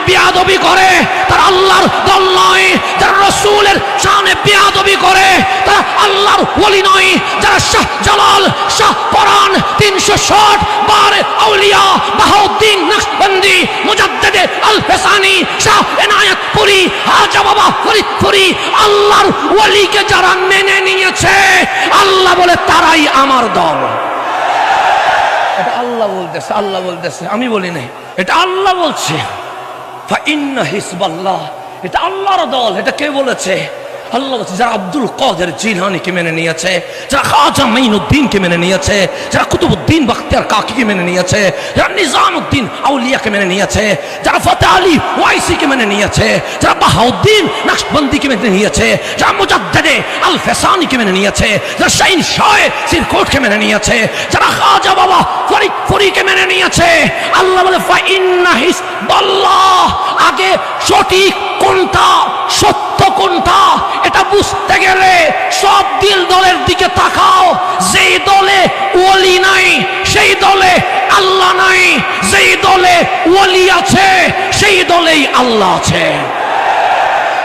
বিয়াদবি করে তারা আল্লাহর দল নয়। যারা রাসূলের শানে বিয়াদবি করে তারা আল্লাহর ওলি নয়। যারা শাহ জালাল, শাহ পরান, 360 বার আউলিয়া, বাহাউদ্দিন নকশবন্দি, মুজাদ্দিদ আল ফেসানি, শাহ এনায়েত পুরি, হাজা বাবা ফরিদপুরি, আল্লাহর ওলিকে যারা মেনে নিয়েছে আল্লাহ বলে তারাই আমার দল। এটা আল্লাহ বলতেছে, আল্লাহ বলতেছে, আমি বলি নাই, এটা আল্লাহ বলছে। ফাইন্না হিজবাল্লাহ, এটা আল্লাহর দল। এটা কে বলেছে? আল্লাহ বলছে। যারা আব্দুল কাদের জিলানীকে মেনে নিয়েছে, যারা খাজা মাইনুদ্দিনকে মেনে নিয়েছে, যারা কুতুবউদ্দিন বখতিয়ার কাকিকে মেনে নিয়েছে, যারা নিজামউদ্দিন আউলিয়াকে মেনে নিয়েছে, যারা ফতেহ আলী ওয়াইসিকে মেনে নিয়েছে, যারা বাহাউদ্দিন নকশবন্দিকে মেনে নিয়েছে, যারা মুজাদ্দিদ আল ফেসানিকে মেনে নিয়েছে, যারা শাহিন শাহ সিরকোটকে মেনে নিয়েছে, যারা খাজা বাবা ফরিদপুরিকে মেনে নিয়েছে, আল্লাহ বলে ফাইন্না হিজবাল্লাহ। আগে সঠিক কোনটা, সত্য কোনটা এটা বুঝতে গেলে সব দিল দলের দিকে তাকাও। যেই দলে ওলি নাই সেই দলে আল্লাহ নাই, যেই দলে ওলি আছে সেই দলেই আল্লাহ আছে।